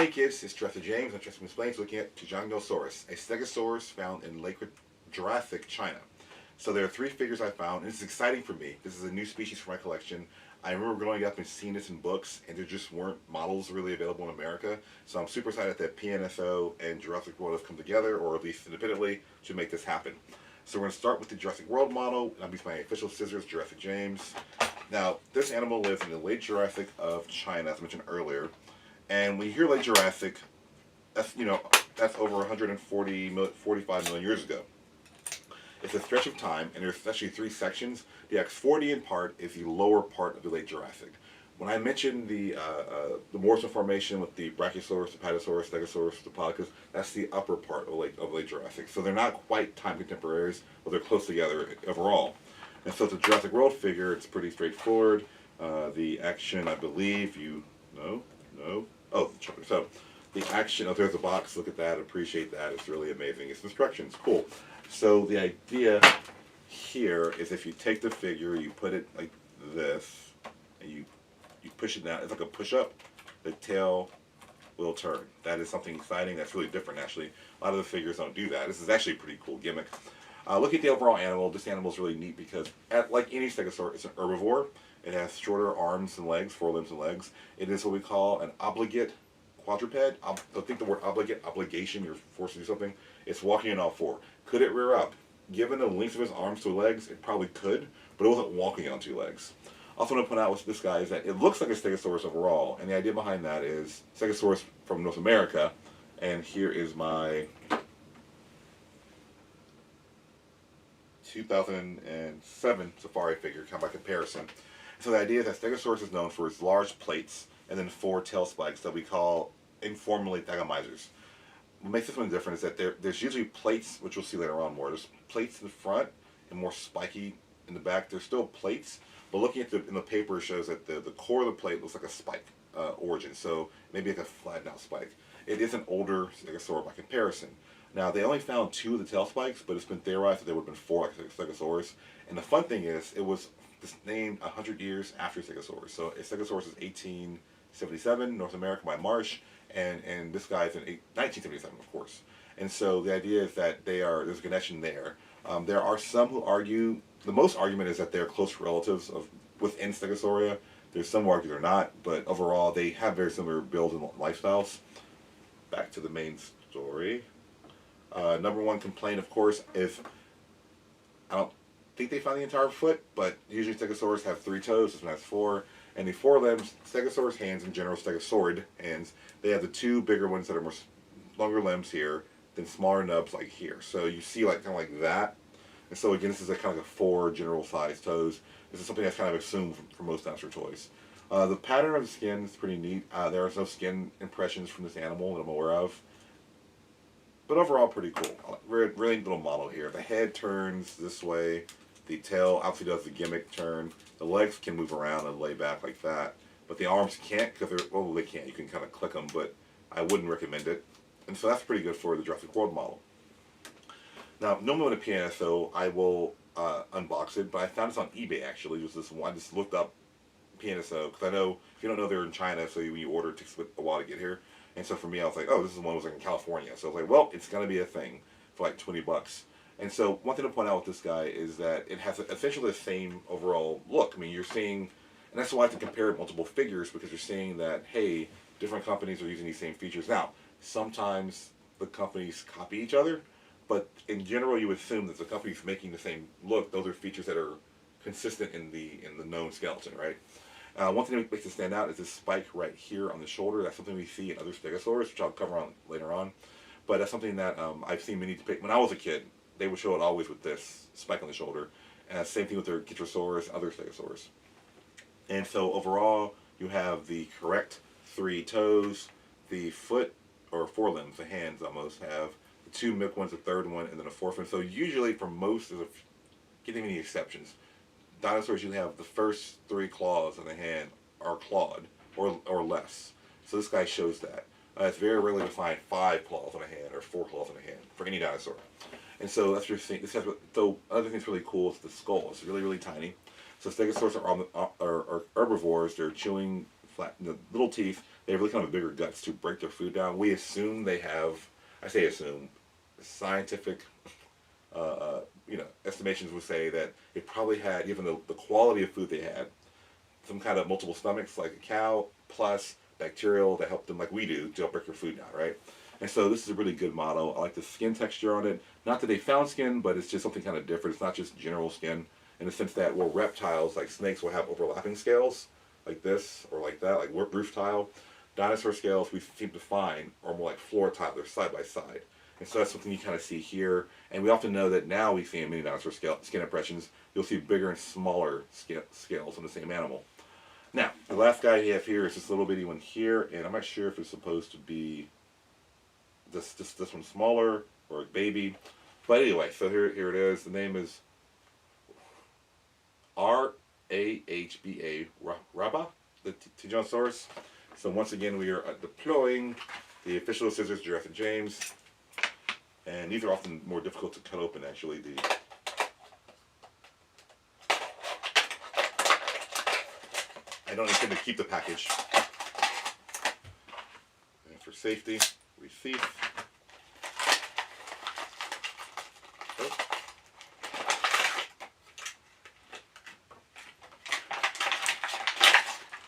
Hey kids, it's Jurassic James. I'm Jurassic Explains looking at Tuojiangosaurus, a stegosaurus found in Lake Jurassic, China. So there are three figures I found, and it's exciting for me. This is a new species for my collection. I remember growing up and seeing this in books, and there just weren't models really available in America. So I'm super excited that PNSO and Jurassic World have come together, or at least independently, to make this happen. So we're going to start with the Jurassic World model, and I'm using my official scissors, Jurassic James. Now, this animal lives in the late Jurassic of China, as I mentioned earlier. And when you hear late Jurassic, that's over 45 million years ago. It's a stretch of time, and there's actually three sections. The X40 part is the lower part of the late Jurassic. When I mentioned the Morrison Formation with the Brachiosaurus, the Apatosaurus, Stegosaurus, Diplodocus, that's the upper part of late Jurassic. So they're not quite time contemporaries, but they're close together overall. And so it's a Jurassic World figure. It's pretty straightforward. The action, I believe, so the action, there's a box, look at that, appreciate that, it's really amazing. It's instructions, cool. So the idea here is if you take the figure, you put it like this, and you push it down, it's like a push-up, the tail will turn. That is something exciting, that's really different actually. A lot of the figures don't do that. This is actually a pretty cool gimmick. Look at the overall animal. This animal is really neat because, like any stegosaur, it's an herbivore. It has shorter arms and legs, forelimbs and legs. It is what we call an obligate quadruped. Don't think the word obligate, obligation, you're forced to do something. It's walking on all four. Could it rear up? Given the length of his arms to legs, it probably could, but it wasn't walking on two legs. Also want to point out with this guy is that it looks like a stegosaurus overall, and the idea behind that is stegosaurus from North America, and here is my 2007 safari figure, kind of by comparison. So the idea is that Stegosaurus is known for its large plates and then four tail spikes that we call informally thagomizers. What makes this one different is that there's usually plates, which we'll see later on more. There's plates in the front and more spiky in the back. There's still plates, but looking at in the paper shows that the core of the plate looks like a spike origin, so maybe like a flattened out spike. It is an older Stegosaur by comparison. Now, they only found two of the tail spikes, but it's been theorized that there would have been four like Stegosaurus. And the fun thing is, it was named 100 years after Stegosaurus. So Stegosaurus is 1877, North America by Marsh, and this guy is in 1977, of course. And so the idea is that there's a connection there. There are some who argue, the most argument is that they're close relatives within Stegosauria. There's some who argue they're not, but overall they have very similar builds and lifestyles. Back to the main story. Number one complaint, of course, is I don't think they found the entire foot, but usually Stegosaurus have three toes, this one has four, and the forelimbs, Stegosaurus hands in general, Stegosaurid hands, they have the two bigger ones that are more longer limbs here, then smaller nubs like here. So you see kind of like that. And so again, this is kind of like a four general size toes. This is something that's kind of assumed for most dinosaur toys. The pattern of the skin is pretty neat. There are no skin impressions from this animal that I'm aware of. But overall, pretty cool. Really neat little model here. The head turns this way. The tail obviously does the gimmick turn. The legs can move around and lay back like that. But the arms can't because they can't. You can kind of click them, but I wouldn't recommend it. And so that's pretty good for the Jurassic World model. Now, normally with a PNSO, I will unbox it, but I found this on eBay actually. It was this one. I just looked up PNSO because I know, if you don't know, they're in China, so when you order, it takes a while to get here. And so for me, I was like, oh, this is one that was like in California. So I was like, well, it's going to be a thing for like 20 bucks. And so one thing to point out with this guy is that it has essentially the same overall look. I mean, you're seeing, and that's why I have to compare multiple figures, because you're seeing that, hey, different companies are using these same features. Now, sometimes the companies copy each other, but in general, you would assume that the company's making the same look. Those are features that are consistent in the known skeleton, right? One thing that makes it stand out is this spike right here on the shoulder. That's something we see in other stegosaurs, which I'll cover on later on. But that's something that I've seen many depicted. When I was a kid, they would show it always with this spike on the shoulder. And same thing with their Chytrosaurus, other stegosaurs. And so overall, you have the correct three toes, the foot, or forelimbs, the hands almost have, the two milk ones, the third one, and then a fourth one. So usually for most, getting any exceptions, dinosaurs usually have the first three claws on the hand are clawed or less. So this guy shows that. It's very rarely to find 5 claws on a hand or 4 claws on a hand for any dinosaur. And so that's your thing. So another thing that's really cool is the skull. It's really, really tiny. So stegosaurs are herbivores. They're chewing flat, little teeth. They have really kind of bigger guts to break their food down. We assume they have, I say assume, scientific estimations would say that it probably had, given the quality of food they had, some kind of multiple stomachs like a cow, plus bacterial that helped them like we do to help break your food down, right? And so this is a really good model. I like the skin texture on it. Not that they found skin, but it's just something kind of different. It's not just general skin in the sense that, well, reptiles like snakes will have overlapping scales like this or like that, like roof tile. Dinosaur scales we seem to find are more like floor tile. They're side by side. And so that's something you kind of see here. And we often know that now we see in many dinosaur skin impressions, you'll see bigger and smaller scales on the same animal. Now, the last guy you have here is this little bitty one here, and I'm not sure if it's supposed to be this one smaller or a baby. But anyway, so here it is. The name is Rahba, the Tuojiangosaurus. So once again, we are deploying the official scissors, Jurassic James. And these are often more difficult to cut open, actually. I don't intend to keep the package. And for safety, receipt. Oh.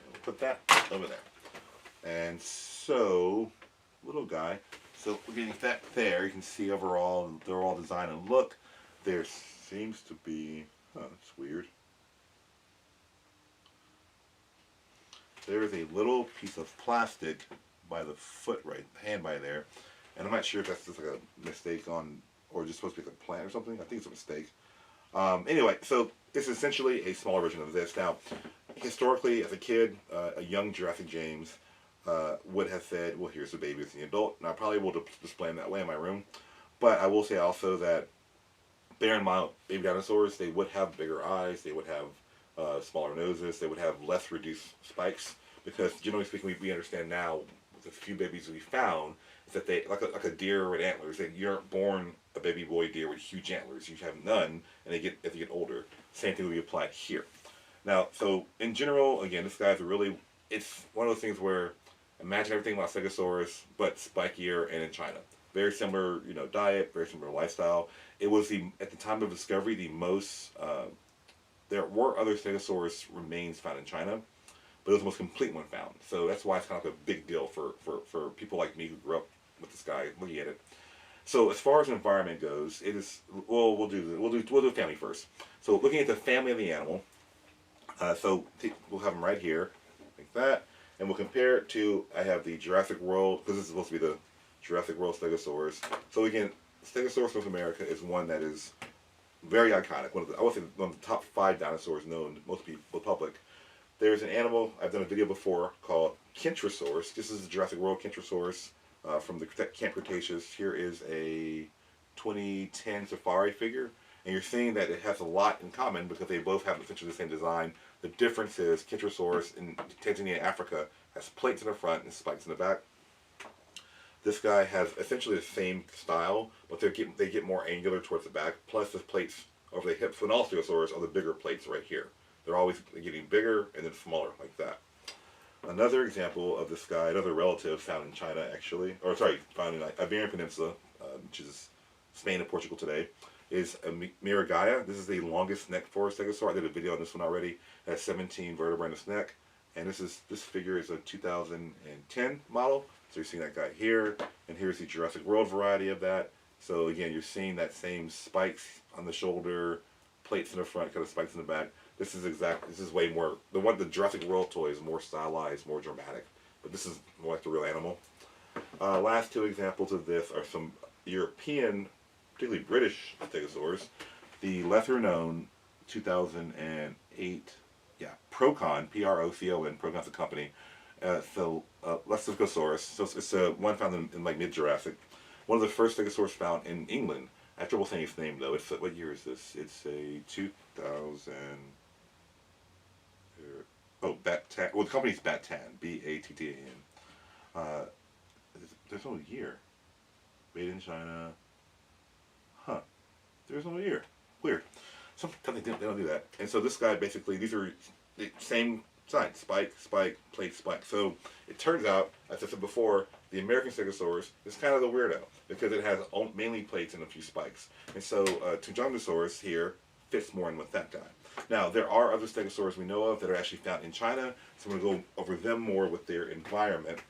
And we'll put that over there. And so, little guy. So looking at that there, you can see overall they're all design and look. There seems to be, that's weird. There is a little piece of plastic by the foot right, hand by there. And I'm not sure if that's just like a mistake on, or just supposed to be like a plant or something. I think it's a mistake. Anyway, so it's essentially a smaller version of this. Now, historically, as a kid, a young Jurassic James would have said, well, here's the baby, it's the adult. And I probably will display them that way in my room. But I will say also that, bear in mind, baby dinosaurs, they would have bigger eyes, they would have smaller noses, they would have less reduced spikes, because generally speaking, we understand now, with the few babies we found, is that they, like a deer with antlers, that you aren't born a baby boy deer with huge antlers. You have none, and as they get older. Same thing will be applied here. Now, so in general, again, this guy's it's one of those things where, imagine everything about Stegosaurus, but spikier and in China. Very similar, diet, very similar lifestyle. It was at the time of discovery, the most, there were other Stegosaurus remains found in China, but it was the most complete one found. So that's why it's kind of like a big deal for people like me who grew up with this guy looking at it. So as far as the environment goes, it is, well, we'll do family first. So looking at the family of the animal, so we'll have them right here, like that, and we'll compare it to, I have the Jurassic World, because this is supposed to be the Jurassic World Stegosaurus. So again, Stegosaurus North America is one that is very iconic. I would say one of the top 5 dinosaurs known to most people, the public. There's an animal I've done a video before called Kentrosaurus. This is the Jurassic World Kentrosaurus from the Camp Cretaceous. Here is a 2010 safari figure, and you're seeing that it has a lot in common because they both have essentially the same design. The difference is Kentrosaurus in Tanzania, Africa, has plates in the front and spikes in the back. This guy has essentially the same style, but they get more angular towards the back. Plus, the plates over the hips, when all Stegosaurus are the bigger plates right here. They're always getting bigger and then smaller like that. Another example of this guy, another relative found in China actually, or sorry, found in the Iberian Peninsula, which is Spain and Portugal today, is a Miragaia. This is the longest neck for a stegosaur. I did a video on this one already. It has 17 vertebrae in its neck. And this figure is a 2010 model. So you're seeing that guy here, and here's the Jurassic World variety of that. So again, you're seeing that same spikes on the shoulder, plates in the front, kind of spikes in the back. This is way more, the Jurassic World toy is more stylized, more dramatic. But this is more like the real animal. Last 2 examples of this are some European, particularly British stegosaurs. The lesser known 2008, Procon, Procon, Procon's a company. Stegosaurus. So it's one found in like mid-Jurassic. One of the first stegosaurs found in England. I have trouble saying its name though. What year is this? It's a 2000. Battan. Well, the company's Battan, Battan. There's no year. Made in China. Huh? There's no year. Weird. Sometimes they don't do that. And so this guy basically, these are the same sign, spike, spike, plate, spike. So it turns out, as I said before, the American stegosaurus is kind of the weirdo because it has mainly plates and a few spikes. And so Tuojiangosaurus here fits more in with that guy. Now, there are other stegosaurs we know of that are actually found in China, so I'm going to go over them more with their environment.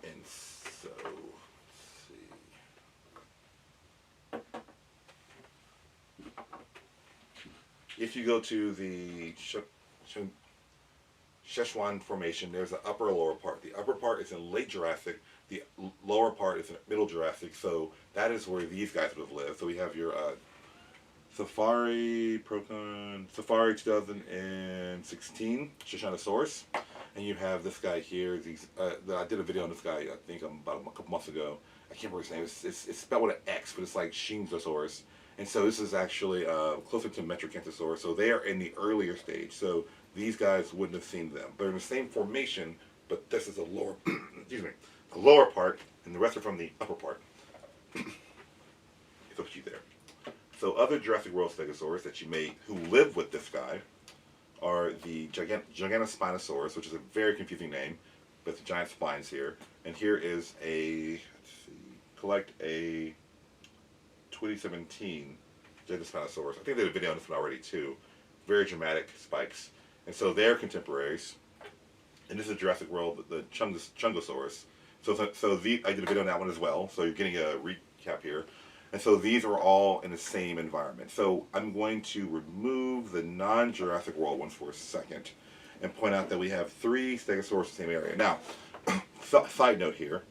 And so, let's see. If you go to the Sichuan Formation, there's an upper and lower part. The upper part is in late Jurassic. The lower part is in middle Jurassic. So that is where these guys would have lived. So we have your Safari 2016 Tuojiangosaurus, and you have this guy here. I did a video on this guy. I think about a couple months ago. I can't remember his name. It's spelled with an X, but it's like Shinzosaurus. And so this is actually closer to Metrocanthosaurus. So they are in the earlier stage. So these guys wouldn't have seen them. They're in the same formation, but this is the lower, excuse me, the lower part, and the rest are from the upper part. It's up to you there. So other Jurassic World stegosaurs that who live with this guy are the Giganospinosaurus, which is a very confusing name, but the giant spines here. And here is collect a 2017 Giganospinosaurus. I think they did a video on this one already too. Very dramatic spikes. And so they're contemporaries. And this is Jurassic World, the Chungosaurus. I did a video on that one as well. So you're getting a recap here. And so these are all in the same environment. So I'm going to remove the non-Jurassic World ones for a second and point out that we have 3 stegosaurs in the same area. Now, side note here,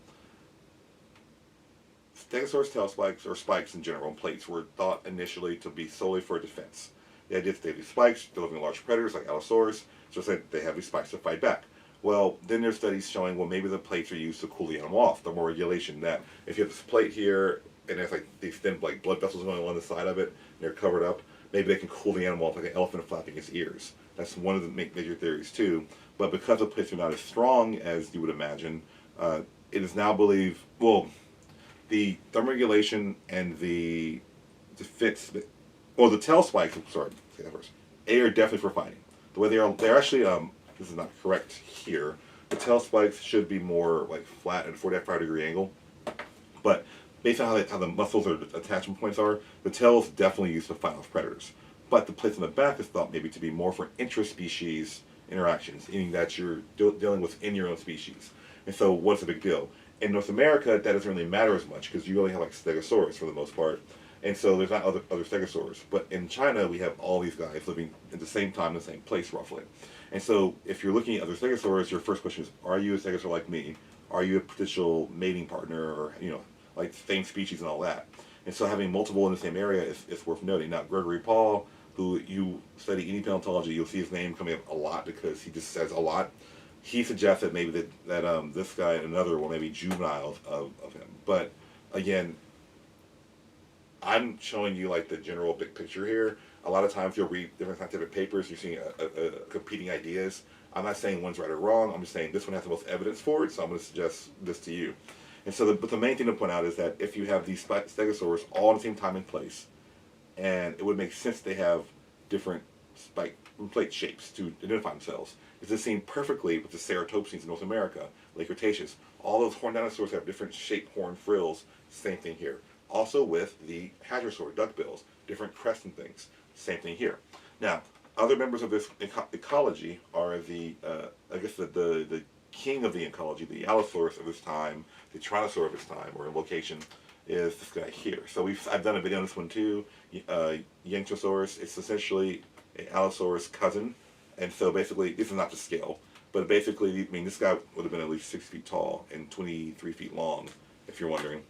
stegosaurus tail spikes, or spikes in general, and plates, were thought initially to be solely for defense. The idea is they have these spikes, they're living large predators like Allosaurus, so they have these spikes to fight back. Well, then there's studies showing, well, maybe the plates are used to cool the animal off. The more regulation that if you have this plate here, and there's like these thin like blood vessels going along the side of it, and they're covered up, maybe they can cool the animal off like an elephant flapping its ears. That's one of the major theories too. But because the plates are not as strong as you would imagine, it is now believed, well, the thermoregulation and the defense, or the tail spikes, sorry, say that first, are definitely for fighting. The way they're actually, this is not correct here, the tail spikes should be more like flat at a 45-degree angle, but based on how the muscles or attachment points are, the tail is definitely used to fight off predators. But the plates in the back is thought maybe to be more for intraspecies interactions, meaning that you're dealing within your own species. And so what's the big deal? In North America, that doesn't really matter as much because you only have like stegosaurus for the most part. And so there's not other stegosaurs. But in China, we have all these guys living at the same time in the same place, roughly. And so if you're looking at other stegosaurs, your first question is, are you a stegosaur like me? Are you a potential mating partner, or, like the same species and all that? And so having multiple in the same area is worth noting. Now, Gregory Paul, who you study any paleontology, you'll see his name coming up a lot because he just says a lot. He suggests that maybe that this guy and another were maybe juveniles of him. But again, I'm showing you like the general big picture here. A lot of times you'll read different scientific papers, you're seeing competing ideas. I'm not saying one's right or wrong, I'm just saying this one has the most evidence for it, so I'm going to suggest this to you. And so, but the main thing to point out is that if you have these stegosaurs all at the same time and place, and it would make sense they have different spike plate shapes to identify themselves. It's the same perfectly with the ceratopsians in North America, like Cretaceous. All those horned dinosaurs have different shaped horn frills. Same thing here. Also with the hadrosaur, duckbills, different crests and things. Same thing here. Now, other members of this ecology are the king of the ecology, the Allosaurus of his time, the Tyrannosaur of his time, or in location, is this guy here. So I've done a video on this one too. Tuojiangosaurus. It's essentially an Allosaurus cousin, and so basically this is not to scale, but basically, I mean, this guy would have been at least 6 feet tall and 23 feet long, if you're wondering.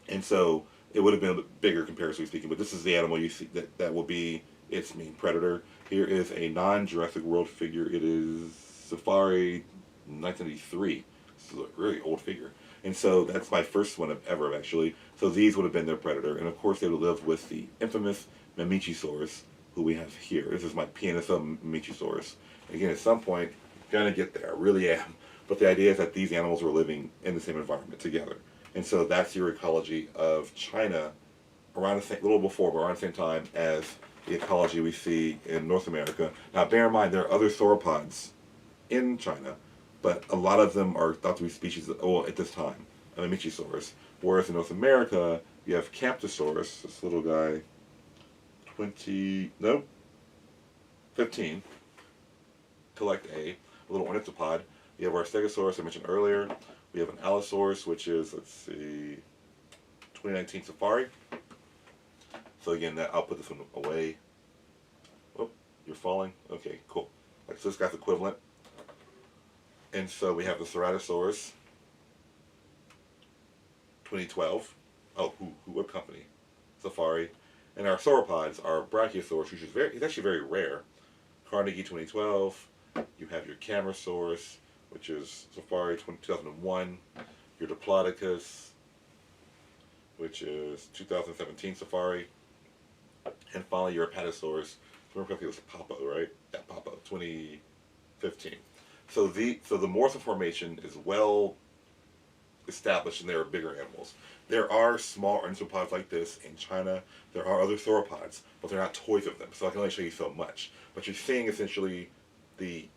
And so it would have been a bit bigger comparatively speaking, but this is the animal you see that will be its main predator. Here is a non-Jurassic World figure. It is Safari 1993. This is a really old figure. And so that's my first one ever, actually. So these would have been their predator. And of course, they would live with the infamous Mamichisaurus, who we have here. This is my PNSL Mamichisaurus. Again, at some point, gonna get there. I really am. But the idea is that these animals were living in the same environment together. And so that's your ecology of China around the same, a little before, but around the same time as the ecology we see in North America. Now, bear in mind, there are other sauropods in China, but a lot of them are thought to be species, well, at this time, Mimichisaurus. Whereas in North America, you have Camptosaurus, this little guy, 15, collect a little ornithopod. We have our stegosaurus I mentioned earlier. We have an Allosaurus, which is, let's see, 2019 Safari. So again, I'll put this one away. Oh, you're falling? Okay, cool. Like, so this guy's equivalent. And so we have the Ceratosaurus, 2012. Oh, what company? Safari. And our sauropods are Brachiosaurus, which is he's actually very rare. Carnegie, 2012. You have your Camarasaurus, which is Safari, 2001. Your Diplodocus, which is 2017 Safari. And finally, your Apatosaurus. Remember correctly, it was Papo, right? Yeah, Papo, 2015. So the Morrison Formation is well established, and there are bigger animals. There are small ornithopods like this in China. There are other sauropods, but they're not toys of them. So I can only show you so much. But you're seeing essentially the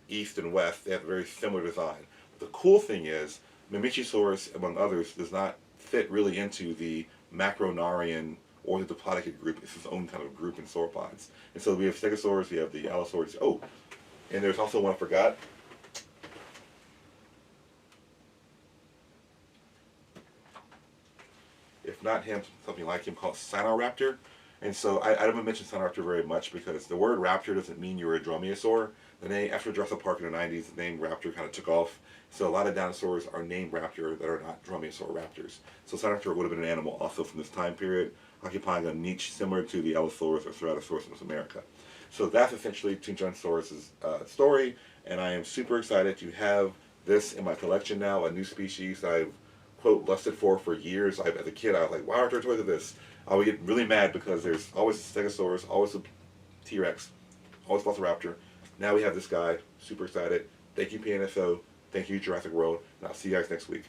east and west. They have a very similar design. The cool thing is, Mimichisaurus, among others, does not fit really into the Macronarian or the Diplodocid group. It's its own kind of group in sauropods. And so we have Stegosaurus, we have the Allosaurus. Oh, and there's also one I forgot. If not him, something like him called Sinoraptor. And so I don't mention Sinoraptor very much because the word raptor doesn't mean you're a dromaeosaur. The name, after Jurassic Park in the 90s, the name raptor kind of took off. So a lot of dinosaurs are named raptor that are not dromaeosaur raptors. So Sinoraptor would have been an animal also from this time period, occupying a niche similar to the Allosaurus or Ceratosaurus in North America. So that's essentially Tuojiangosaurus' story, and I am super excited to have this in my collection now, a new species that I've, quote, lusted for years. As a kid, I was like, why aren't there toys of this? I would get really mad because there's always a Stegosaurus, always a T-Rex, always a Velociraptor. Now we have this guy. Super excited. Thank you, PNSO. Thank you, Jurassic World. And I'll see you guys next week.